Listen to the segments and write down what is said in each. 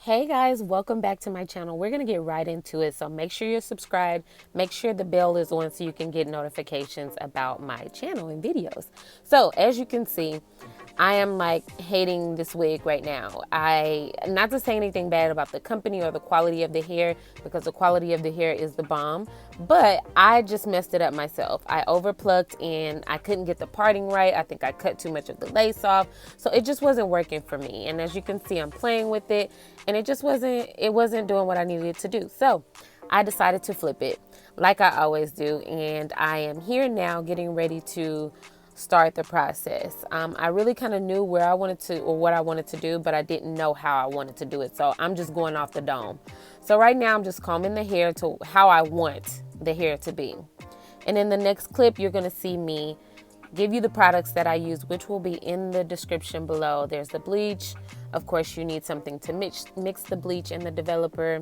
Hey guys, welcome back to my channel. We're going to get right into it. So make sure you're subscribed. Make sure the bell is on so you can get notifications about my channel and videos. So as you can see, I am like hating this wig right now. Not to say anything bad about the company or the quality of the hair, because the quality of the hair is the bomb, but I just messed it up myself. I overplucked and I couldn't get the parting right. I think I cut too much of the lace off. So it just wasn't working for me. And as you can see, I'm playing with it and it wasn't doing what I needed it to do. So I decided to flip it like I always do. And I am here now getting ready to start the process. I really kind of knew where I wanted to or what I wanted to do, but I didn't know how I wanted to do it. So I'm just going off the dome. So right now I'm just combing the hair to how I want the hair to be. And in the next clip, you're going to see me give you the products that I use, which will be in the description below. There's the bleach. Of course, you need something to mix the bleach and the developer.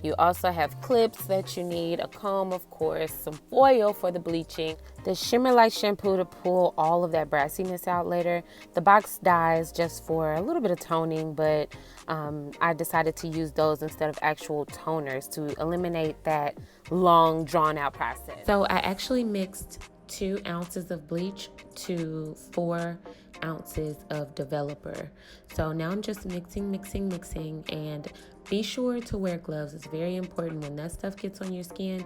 You also have clips that you need, a comb, of course, some foil for the bleaching, the Shimmer Light shampoo to pull all of that brassiness out later, the box dyes just for a little bit of toning, but I decided to use those instead of actual toners to eliminate that long, drawn-out process. So I actually mixed 2 ounces of bleach to 4 ounces of developer. So now I'm just mixing, and be sure to wear gloves. It's very important. When that stuff gets on your skin,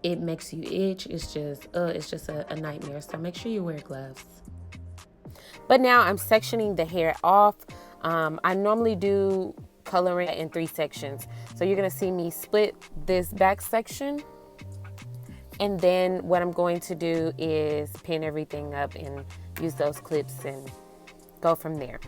it makes you itch. It's just a nightmare. So make sure you wear gloves. But now I'm sectioning the hair off. I normally do coloring in 3 sections. So you're gonna see me split this back section. And then what I'm going to do is pin everything up and use those clips and go from there.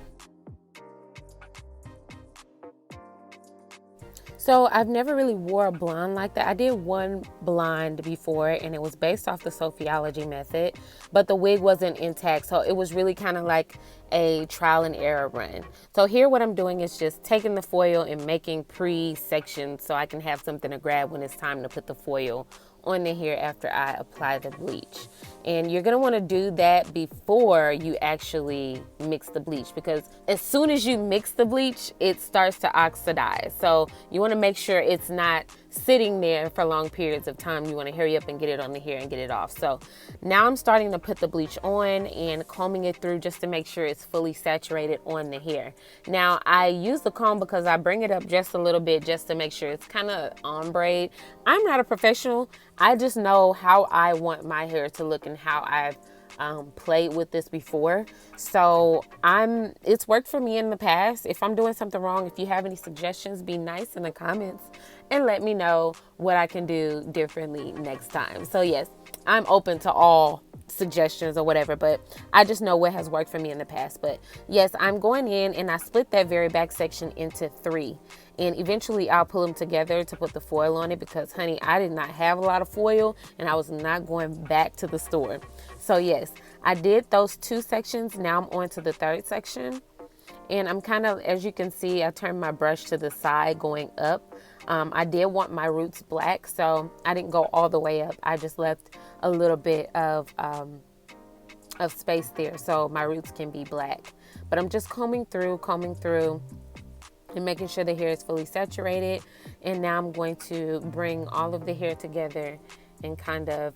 So I've never really wore a blonde like that. I did one blonde before and it was based off the Sophiology method, but the wig wasn't intact. So it was really kind of like a trial and error run. So here what I'm doing is just taking the foil and making pre-sections so I can have something to grab when it's time to put the foil on the hair after I apply the bleach. And you're gonna wanna do that before you actually mix the bleach, because as soon as you mix the bleach, it starts to oxidize. So you wanna make sure it's not sitting there for long periods of time. You wanna hurry up and get it on the hair and get it off. So now I'm starting to put the bleach on and combing it through just to make sure it's fully saturated on the hair. Now I use the comb because I bring it up just a little bit just to make sure it's kind of ombre. I'm not a professional. I just know how I want my hair to look and how I've played with this before. So it's worked for me in the past. If I'm doing something wrong, if you have any suggestions, be nice in the comments and let me know what I can do differently next time. So yes, I'm open to all suggestions or whatever, but I just know what has worked for me in the past. But yes, I'm going in and I split that very back section into 3, and eventually I'll pull them together to put the foil on it, because honey, I did not have a lot of foil and I was not going back to the store. So yes, I did those 2 sections. Now I'm on to the 3rd section, and I'm kind of, as you can see, I turned my brush to the side going up. I did want my roots black, so I didn't go all the way up. I just left a little bit of space there so my roots can be black. But I'm just combing through and making sure the hair is fully saturated. And now I'm going to bring all of the hair together and kind of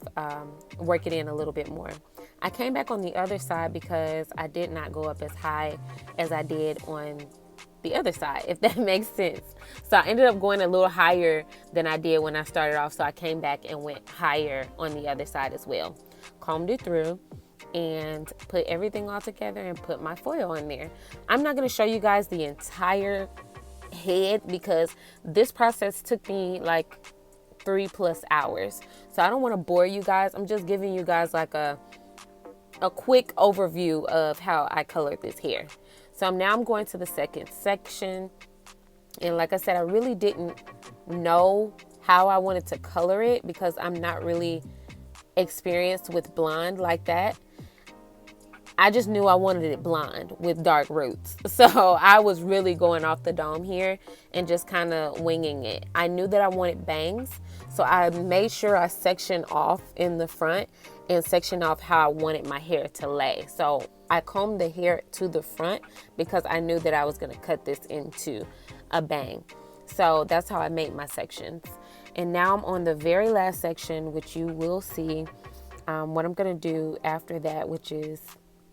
work it in a little bit more. I came back on the other side because I did not go up as high as I did on the other side, if that makes sense. So I ended up going a little higher than I did when I started off. So I came back and went higher on the other side as well. Combed it through and put everything all together and put my foil on there. I'm not going to show you guys the entire head because this process took me like 3+ hours. So I don't want to bore you guys. I'm just giving you guys like a quick overview of how I colored this hair. So now I'm going to the 2nd section. And like I said, I really didn't know how I wanted to color it because I'm not really experienced with blonde like that. I just knew I wanted it blonde with dark roots. So I was really going off the dome here and just kind of winging it. I knew that I wanted bangs, so I made sure I sectioned off in the front and sectioned off how I wanted my hair to lay. So I combed the hair to the front because I knew that I was going to cut this into a bang. So that's how I make my sections. And now I'm on the very last section, which you will see what I'm going to do after that, which is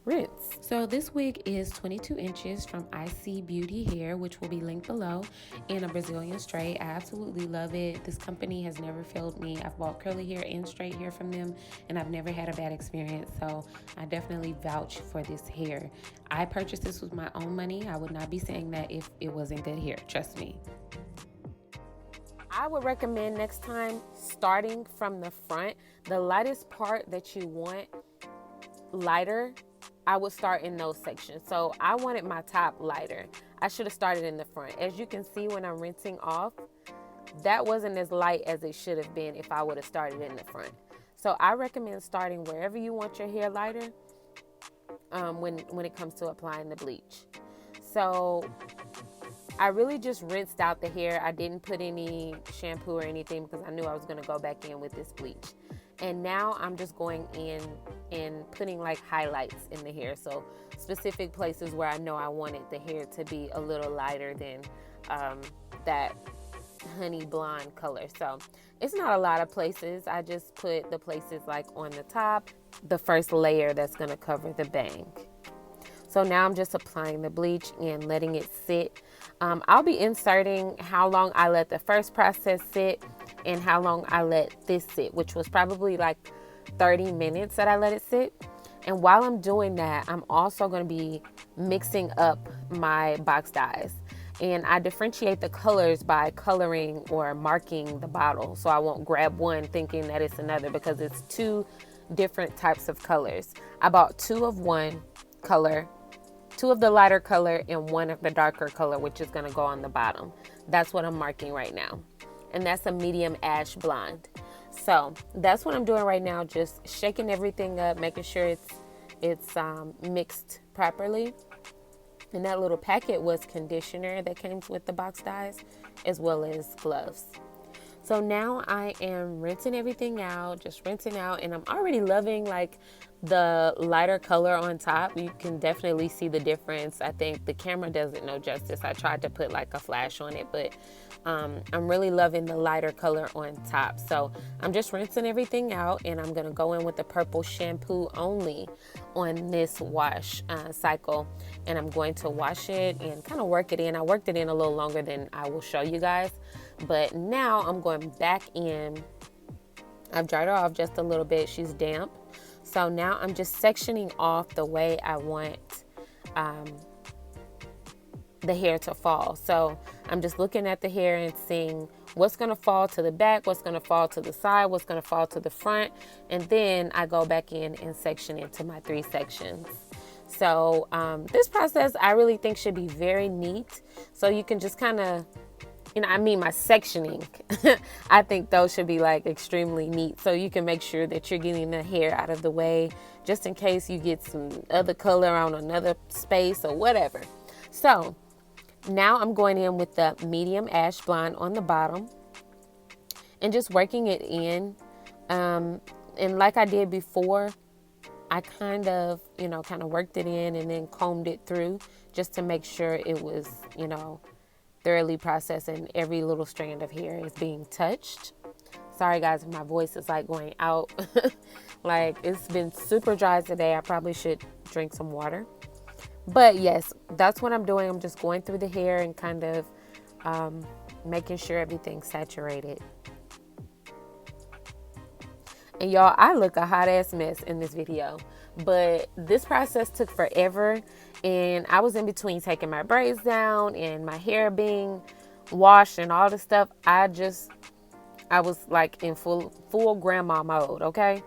rinse. So this wig is 22 inches from ISEE Beauty Hair, which will be linked below, in a Brazilian straight. I absolutely love it. This company has never failed me. I've bought curly hair and straight hair from them, and I've never had a bad experience. So I definitely vouch for this hair. I purchased this with my own money. I would not be saying that if it wasn't good hair. Trust me. I would recommend next time starting from the front. The lightest part that you want lighter, I would start in those sections. So I wanted my top lighter. I should have started in the front. As you can see when I'm rinsing off, that wasn't as light as it should have been if I would have started in the front. So I recommend starting wherever you want your hair lighter when it comes to applying the bleach. So I really just rinsed out the hair. I didn't put any shampoo or anything because I knew I was going to go back in with this bleach. And now I'm just going in and putting like highlights in the hair. So specific places where I know I wanted the hair to be a little lighter than that honey blonde color. So it's not a lot of places. I just put the places like on the top, the first layer that's going to cover the bang. So now I'm just applying the bleach and letting it sit. I'll be inserting how long I let the first process sit and how long I let this sit, which was probably like 30 minutes that I let it sit. And while I'm doing that, I'm also going to be mixing up my box dyes. And I differentiate the colors by coloring or marking the bottle. So I won't grab one thinking that it's another because it's two different types of colors. I bought two of one color, two of the lighter color, and one of the darker color, which is going to go on the bottom. That's what I'm marking right now. And that's a medium ash blonde. So that's what I'm doing right now, just shaking everything up, making sure it's mixed properly. And that little packet was conditioner that came with the box dyes, as well as gloves. So now I am rinsing everything out, just rinsing out, and I'm already loving like the lighter color on top. You can definitely see the difference. I think the camera does it no justice. I tried to put like a flash on it, but I'm really loving the lighter color on top. So I'm just rinsing everything out, and I'm gonna go in with the purple shampoo only on this wash cycle, and I'm going to wash it and kind of work it in. I worked it in a little longer than I will show you guys, but now I'm going back in. I've dried her off just a little bit. She's damp. So now I'm just sectioning off the way I want the hair to fall. So I'm just looking at the hair and seeing what's going to fall to the back, what's going to fall to the side, what's going to fall to the front. And then I go back in and section into my 3 sections. So this process I really think should be very neat. So you can just kind of, my sectioning, I think those should be like extremely neat. So you can make sure that you're getting the hair out of the way just in case you get some other color on another space or whatever. So now I'm going in with the medium ash blonde on the bottom and just working it in. And like I did before, I kind of worked it in and then combed it through just to make sure it was, thoroughly processed and every little strand of hair is being touched. Sorry guys if my voice is like going out. Like it's been super dry today. I probably should drink some water. But yes, that's what I'm doing. I'm just going through the hair and kind of making sure everything's saturated. And y'all, I look a hot ass mess in this video, but this process took forever. And I was in between taking my braids down and my hair being washed and all this stuff. I was like in full grandma mode, okay?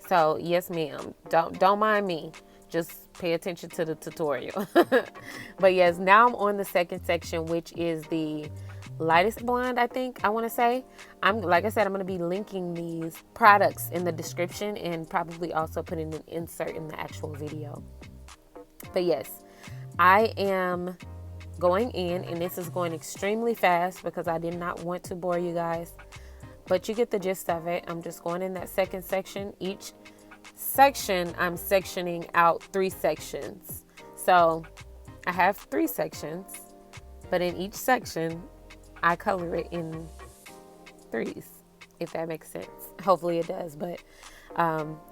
So yes, ma'am. Don't mind me. Just pay attention to the tutorial. But yes, now I'm on the second section, which is the lightest blonde, I think I want to say. Like I said, I'm going to be linking these products in the description and probably also putting an insert in the actual video. But yes, I am going in, and this is going extremely fast because I did not want to bore you guys, but you get the gist of it. I'm just going in that second section. Each section, I'm sectioning out 3 sections. So I have 3 sections, But in each section, I color it in threes, if that makes sense. Hopefully it does, but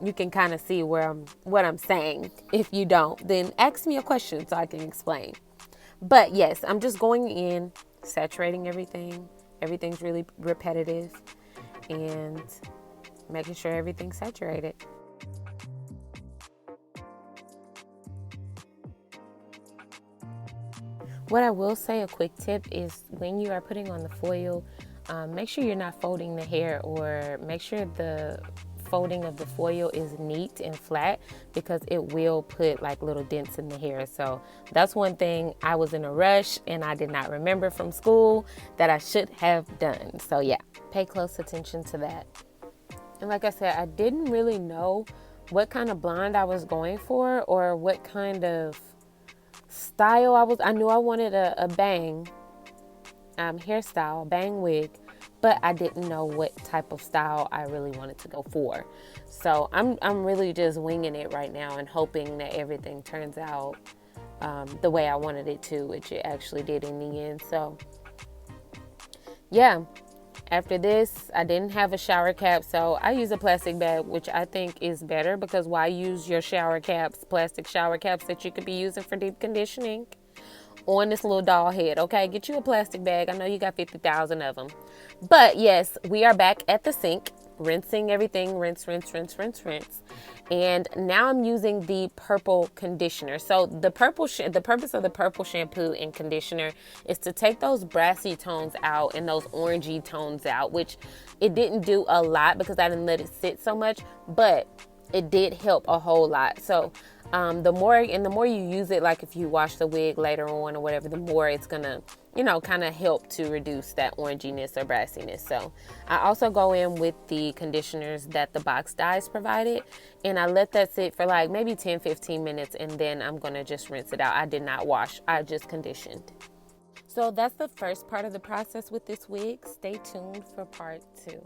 you can kind of see what I'm saying. If you don't, then ask me a question so I can explain. But yes, I'm just going in, saturating everything. Everything's really repetitive and making sure everything's saturated. What I will say, a quick tip, is when you are putting on the foil, make sure you're not folding the hair, or make sure the folding of the foil is neat and flat, because it will put like little dents in the hair. So that's one thing I was in a rush and I did not remember from school that I should have done. So yeah, pay close attention to that. And like I said, I didn't really know what kind of blonde I was going for or what kind of style I knew I wanted a bang hairstyle, bang wig, but I didn't know what type of style I really wanted to go for. So I'm really just winging it right now and hoping that everything turns out the way I wanted it to, which it actually did in the end. So yeah, after this, I didn't have a shower cap, so I use a plastic bag, which I think is better, because why use your shower caps, plastic shower caps that you could be using for deep conditioning, on this little doll head? Okay, get you a plastic bag. I know you got 50,000 of them. But yes, we are back at the sink, rinsing everything, rinse. And now I'm using the purple conditioner. So the purpose of the purple shampoo and conditioner is to take those brassy tones out and those orangey tones out, which it didn't do a lot because I didn't let it sit so much, but it did help a whole lot. So the more you use it, like if you wash the wig later on or whatever, the more it's gonna, kind of help to reduce that oranginess or brassiness. So I also go in with the conditioners that the box dyes provided, and I let that sit for like maybe 10-15 minutes, and then I'm gonna just rinse it out. I did not wash, I just conditioned. So that's the first part of the process with this wig. Stay tuned for part 2.